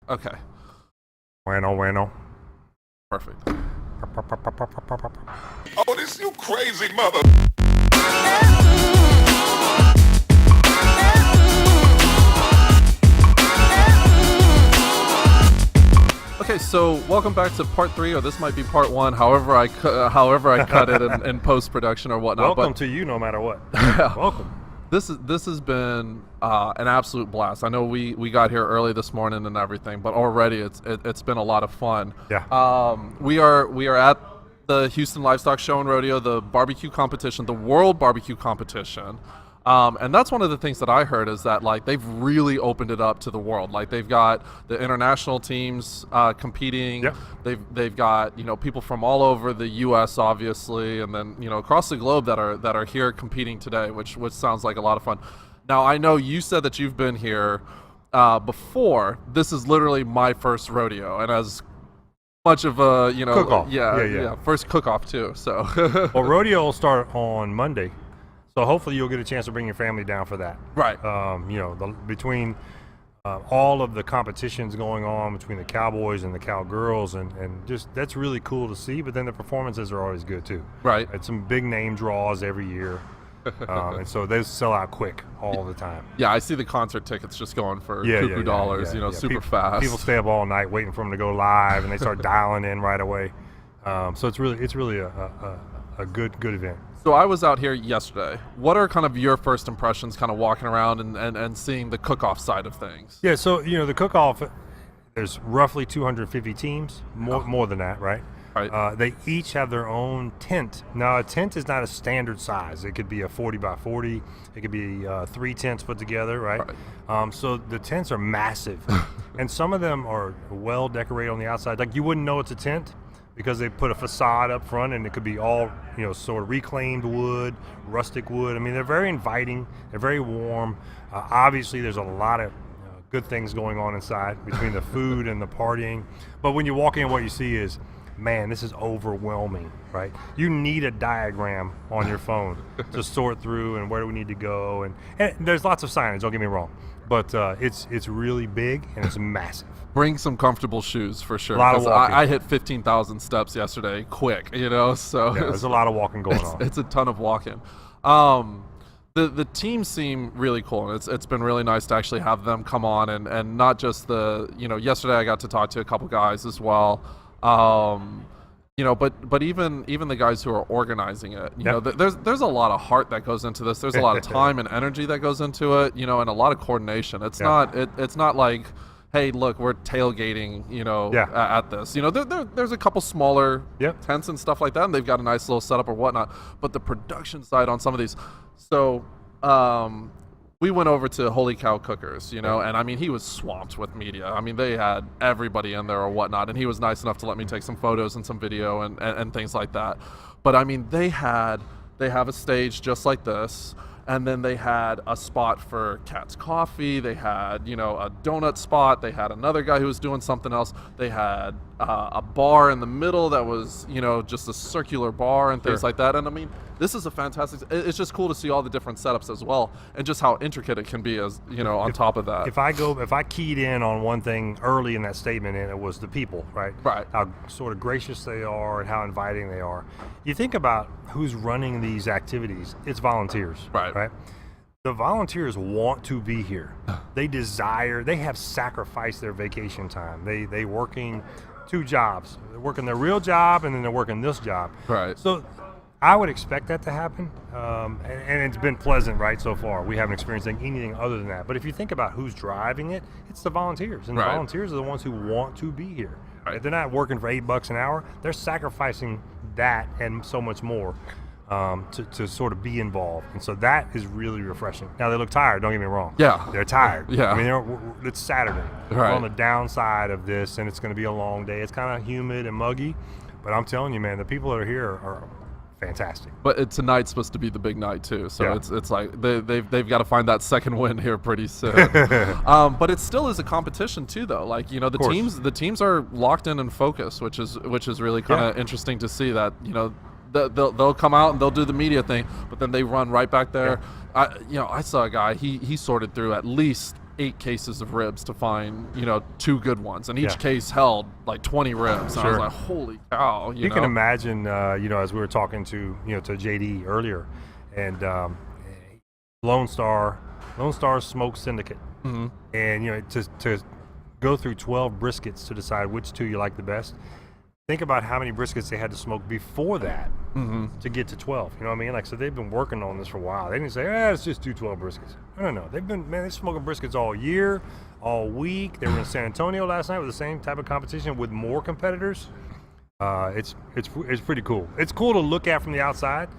Okay. Bueno. Perfect. Oh, this you crazy mother. Okay, so welcome back to part 3, or this might be part 1. However I cut it in post production or whatnot. Welcome to you, no matter what. Welcome. This has been an absolute blast. I know we got here early this morning and everything, but already it's been a lot of fun. Yeah. We are at the Houston Livestock Show and Rodeo, the barbecue competition, the World Barbecue Competition. And that's one of the things that I heard is that like they've really opened it up to the world. Like they've got the international teams competing. Yep. They've got people from all over the U.S. obviously, and then across the globe that are here competing today, which sounds like a lot of fun. Now I know you said that you've been here before. This is literally my first rodeo, and as much of a cook-off. Yeah, first cook-off too. So Well, rodeo will start on Monday. So hopefully you'll get a chance to bring your family down for that. Right. Between all of the competitions going on between the cowboys and the cowgirls, and just that's really cool to see. But then the performances are always good too. Right. It's some big name draws every year, and so they sell out quick all the time. Yeah, I see the concert tickets just going for cuckoo dollars. Super fast. People stay up all night waiting for them to go live, and they start dialing in right away. So it's really a good event. So I was out here yesterday. What are kind of your first impressions kind of walking around and seeing the cook-off side of things? Yeah, so the cook-off, there's roughly 250 teams, more than that, right? Right. They each have their own tent. Now, a tent is not a standard size. It could be a 40 by 40. It could be 3 tents put together, right? So the tents are massive. And some of them are well decorated on the outside. Like you wouldn't know it's a tent, because they put a facade up front, and it could be all, sort of reclaimed wood, rustic wood. I mean, they're very inviting. They're very warm. Obviously, there's a lot of good things going on inside between the food and the partying. But when you walk in, what you see is, man, this is overwhelming, right? You need a diagram on your phone to sort through and where do we need to go. And there's lots of signage, don't get me wrong. But it's really big and it's massive. Bring some comfortable shoes for sure. A lot of walking. I hit 15,000 steps yesterday, quick. So yeah, there's a lot of walking going on. It's a ton of walking. The teams seem really cool, and it's been really nice to actually have them come on and not just yesterday I got to talk to a couple guys as well. But even the guys who are organizing it, there's a lot of heart that goes into this. There's a lot of time and energy that goes into it, and a lot of coordination. It's not like, hey, look, we're tailgating, at this. There's a couple smaller tents and stuff like that, and they've got a nice little setup or whatnot. But the production side on some of these, so we went over to Holy Cow Cookers, and I mean, he was swamped with media. I mean, they had everybody in there or whatnot, and he was nice enough to let me take some photos and some video and things like that. But I mean, they have a stage just like this, and then they had a spot for Cat's Coffee. They had, a donut spot. They had another guy who was doing something else. They had a bar in the middle that was, just a circular bar and things like that. And I mean, this is a fantastic. It's just cool to see all the different setups as well, and just how intricate it can be as on top of that. If I keyed in on one thing early in that statement, and it was the people, right? Right. How sort of gracious they are and how inviting they are. You think about who's running these activities. It's volunteers. Right. The volunteers want to be here. They have sacrificed their vacation time. They working 2 jobs. They're working their real job, and then they're working this job. Right. So I would expect that to happen, and it's been pleasant, right, so far. We haven't experienced anything other than that. But if you think about who's driving it, it's the volunteers, and the volunteers are the ones who want to be here. Right? They're not working for $8 an hour. They're sacrificing that and so much more to sort of be involved, and so that is really refreshing. Now, they look tired, don't get me wrong. Yeah. They're tired. Yeah. I mean, it's Saturday. We're on the downside of this, and it's going to be a long day. It's kind of humid and muggy, but I'm telling you, man, the people that are here are fantastic. But tonight's supposed to be the big night too, so it's like they've got to find that second win here pretty soon. But it still is a competition too, though. Like the teams are locked in and focused, which is really kind of interesting to see that they'll come out and they'll do the media thing, but then they run right back there. I saw a guy, he sorted through at least 8 cases of ribs to find 2 good ones, and each Yeah. case held like 20 ribs. And I was Sure. like, holy cow! You can imagine, as we were talking to JD earlier, and Lone Star Smoke Syndicate, Mm-hmm. and to go through 12 briskets to decide which 2 you like the best. Think about how many briskets they had to smoke before that to get to 12. You know what I mean? Like, so they've been working on this for a while. They didn't say, let's just do 12 briskets. No. They're smoking briskets all year, all week. They were in San Antonio last night with the same type of competition with more competitors. It's pretty cool. It's cool to look at from the outside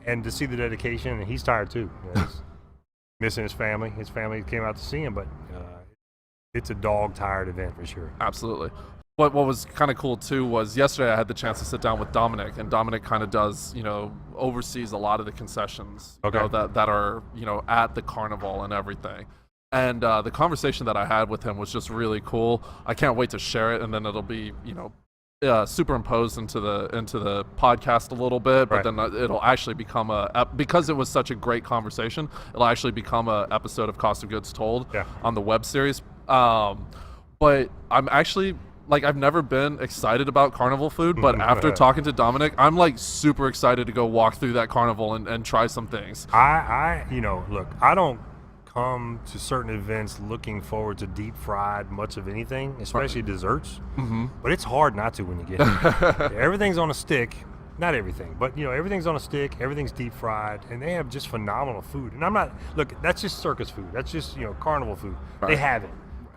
and to see the dedication. And he's tired too. He's missing his family. His family came out to see him, but it's a dog-tired event for sure. Absolutely. What was kind of cool too was yesterday I had the chance to sit down with Dominic, and Dominic kind of does, oversees a lot of the concessions that are, at the carnival and everything. And the conversation that I had with him was just really cool. I can't wait to share it, and then it'll be, superimposed into the podcast a little bit, but then it'll actually become because it was such a great conversation, it'll actually become a episode of Cost of Goods Told on the web series. But I'm actually, I've never been excited about carnival food, but after talking to Dominic, I'm super excited to go walk through that carnival and try some things. Look, I don't come to certain events looking forward to deep fried much of anything, especially desserts. But it's hard not to when you get here. Everything's on a stick. Not everything, but everything's on a stick, everything's deep fried, and they have just phenomenal food. And that's just circus food. That's just, carnival food. Right. They have it.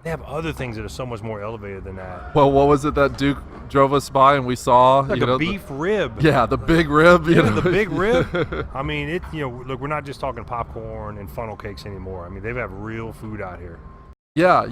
They have other things that are so much more elevated than that. Well, what was it that Duke drove us by and we saw? Like a beef rib. Yeah, the big rib. The big rib. I mean, look, we're not just talking popcorn and funnel cakes anymore. I mean, they have real food out here. Yeah,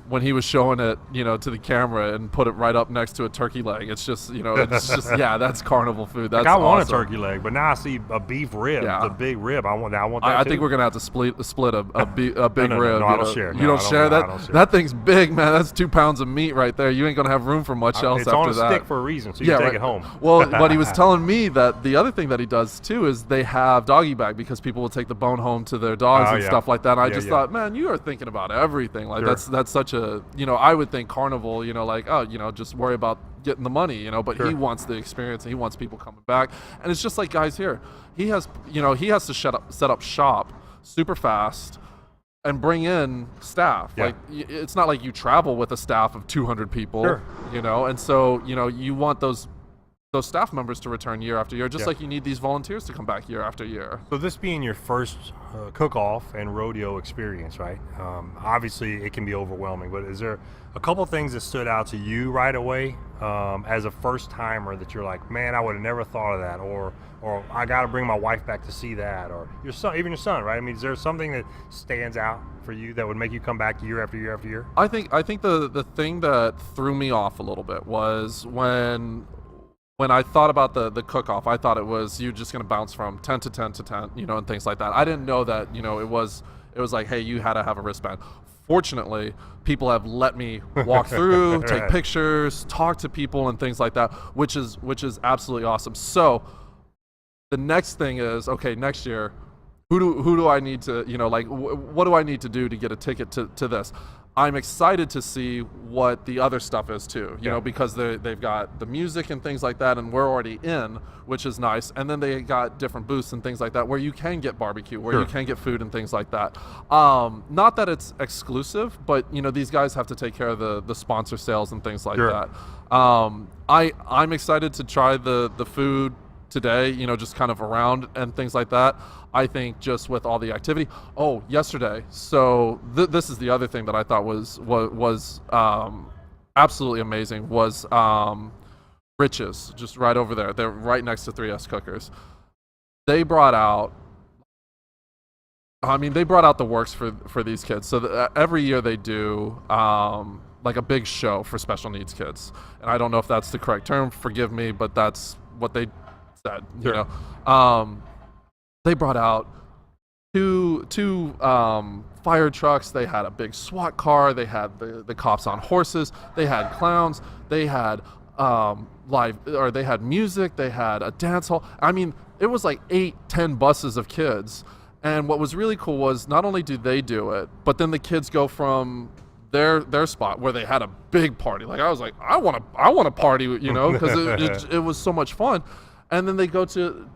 when he was showing it, to the camera and put it right up next to a turkey leg, it's just, that's carnival food. That's I want awesome. a turkey leg, but now I see a beef rib, the big rib. I want that. I too. think we're gonna have to split a big rib. No, I don't share. You don't share that? I don't share. That thing's big, man. That's 2 pounds of meat right there. You ain't gonna have room for much else after that. It's on a stick for a reason, so you can take it home. Well, but he was telling me that the other thing that he does too is they have doggy bag because people will take the bone home to their dogs and stuff like that. And I just thought, man, you are thinking about everything. That's such a, I would think carnival, just worry about getting the money, but he wants the experience and he wants people coming back. And it's just like guys here, he has to set up shop super fast and bring in staff. It's not like you travel with a staff of 200 people, and so you want those staff members to return year after year, just like you need these volunteers to come back year after year. So this being your first cook-off and rodeo experience, right? Obviously, it can be overwhelming, but is there a couple things that stood out to you right away as a first-timer that you're like, man, I would have never thought of that, or I got to bring my wife back to see that, or your son, even your son, right? I mean, is there something that stands out for you that would make you come back year after year after year? I think the thing that threw me off a little bit was when I thought about the cook-off, I thought it was you just going to bounce from 10 to 10 to 10, and things like that. I didn't know that, it was like, hey, you had to have a wristband. Fortunately, people have let me walk through, take pictures, talk to people and things like that, which is absolutely awesome. So the next thing is, okay, next year, who do I need to, what do I need to do to get a ticket to this? I'm excited to see what the other stuff is too, because they've got the music and things like that, and we're already in, which is nice. And then they got different booths and things like that where you can get barbecue, where you can get food and things like that. Not that it's exclusive, but these guys have to take care of the sponsor sales and things like that. I'm excited to try the food today, just kind of around and things like that. I think just with all the activity. Oh, yesterday. So this is the other thing that I thought was absolutely amazing was Rich's, just right over there. They're right next to 3S Cookers. They brought out the works for these kids. So every year they do like a big show for special needs kids. And I don't know if that's the correct term. Forgive me, but that's what they said. They brought out two fire trucks. They had a big SWAT car. They had the cops on horses. They had clowns. They had they had music. They had a dance hall. I mean, it was like 8-10 buses of kids. And what was really cool was not only do they do it, but then the kids go from their spot where they had a big party. Like I was like, I want to party, you know, because it was so much fun. And then they go to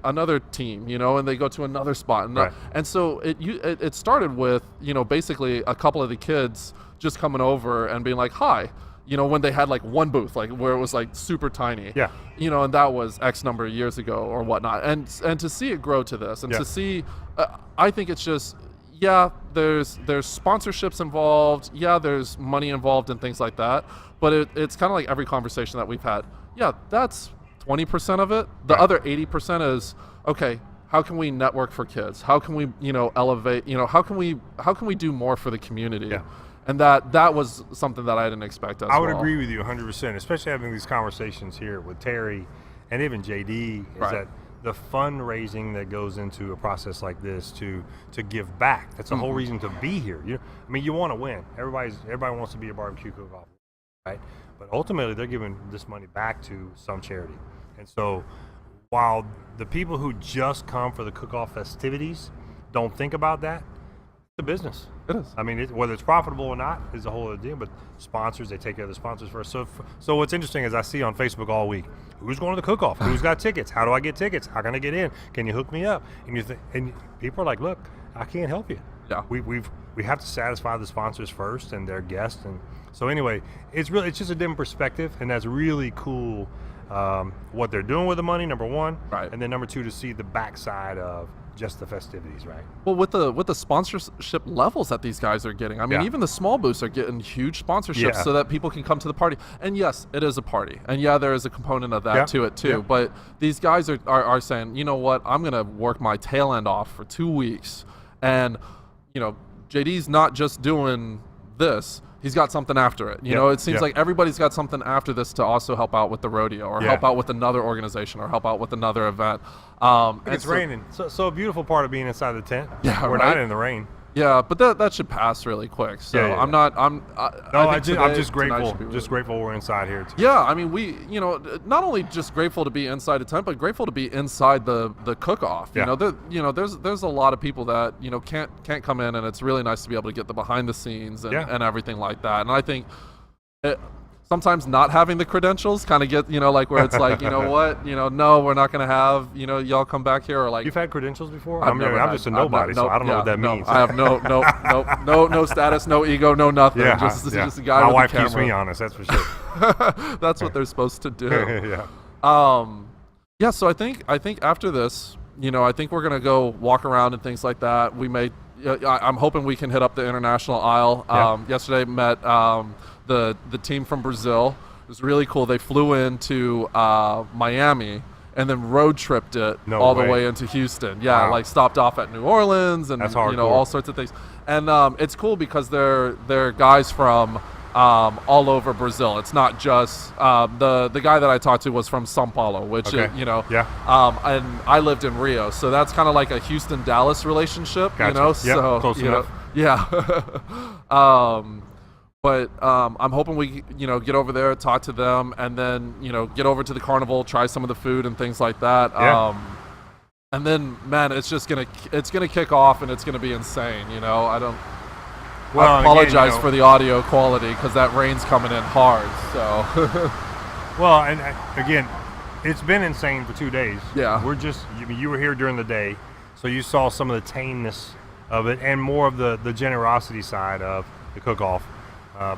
another team, you know, and they go to another spot. And, right. And so it started with, you know, basically a couple of the kids just coming over and being like, hi, you know, when they had like one booth, like where it was like super tiny, yeah, you know, and that was X number of years ago or whatnot. And to see it grow to this and to see, I think it's just, yeah, there's sponsorships involved. Yeah, there's money involved and things like that. But it's kind of like every conversation that we've had. Yeah, that's 20% of it. The other 80% is, okay, how can we network for kids? How can we, you know, elevate, you know, how can we do more for the community? Yeah. And that was something that I didn't expect as well. I would agree with you 100%, especially having these conversations here with Terry and even JD, is that the fundraising that goes into a process like this to give back. That's the whole reason to be here. I mean, you want to win. Everybody wants to be a barbecue cook-off, right? But ultimately, they're giving this money back to some charity. And so while the people who just come for the cook-off festivities don't think about that, it's a business. It is. I mean, whether it's profitable or not is a whole other deal, but sponsors, they take care of the sponsors first. So what's interesting is I see on Facebook all week, who's going to the cook-off? Who's got tickets? How do I get tickets? How can I get in? Can you hook me up? And people are like, look, I can't help you. Yeah. We have to satisfy the sponsors first and their guests. And so anyway, it's just a different perspective, and that's really cool. What they're doing with the money, number one, right, and then number two, to see the backside of just the festivities, right? Well, with the sponsorship levels that these guys are getting, I mean, even the small booths are getting huge sponsorships so that people can come to the party. And yes, it is a party, and yeah, there is a component of that to it too. But these guys are saying, you know what, I'm gonna work my tail end off for 2 weeks, and you know, JD's not just doing this. He's got something after it. You know, it seems like everybody's got something after this to also help out with the rodeo or help out with another organization or help out with another event. It's raining. So a beautiful part of being inside the tent. Yeah, we're not in the rain. Yeah, but that should pass really quick. So I'm just grateful. Just grateful we're inside here too. Yeah, I mean, we, you know, not only just grateful to be inside a tent, but grateful to be inside the cook-off. You know, there's a lot of people that, you know, can't come in, and it's really nice to be able to get the behind the scenes and everything like that. And I think sometimes not having the credentials kind of get, you know, like where it's like, you know what, you know, no, we're not going to have, you know, y'all come back here, or like. You've had credentials before? I'm just a nobody, so I don't know what that means. I have no status, no ego, no nothing. Just a guy with a camera. My wife keeps me honest, that's for sure. That's what they're supposed to do. Yeah. So I think after this, you know, I think we're going to go walk around and things like that. We may, I'm hoping we can hit up the international aisle. Yesterday met the team from Brazil. It was really cool. They flew into Miami and then road tripped it the way into Houston. Like stopped off at New Orleans and you know, all sorts of things. And it's cool because they're guys from all over Brazil. It's not just the guy that I talked to was from São Paulo, which you know, and I lived in Rio, so that's kind of like a Houston-Dallas relationship. You know, so close enough. But I'm hoping we, you know, get over there, talk to them, and then, you know, get over to the carnival, try some of the food and things like that. And then, man, it's gonna kick off, and it's gonna be insane. You know, I apologize for the audio quality because that rain's coming in hard. So. Well, and again, it's been insane for 2 days. Yeah. You were here during the day, so you saw some of the tameness of it and more of the generosity side of the cook-off.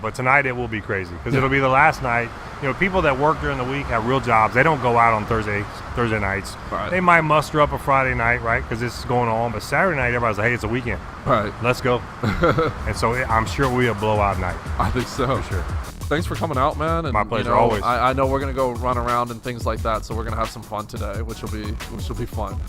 But tonight it will be crazy because it'll be the last night. You know, people that work during the week have real jobs. They don't go out on Thursday nights. Right. They might muster up a Friday night, right, because this is going on. But Saturday night, everybody's like, hey, it's a weekend. Right. Let's go. And so I'm sure it'll be a blowout night. I think so. For sure. Thanks for coming out, man. And, my pleasure, you know, always. I know we're going to go run around and things like that, so we're going to have some fun today, which will be fun.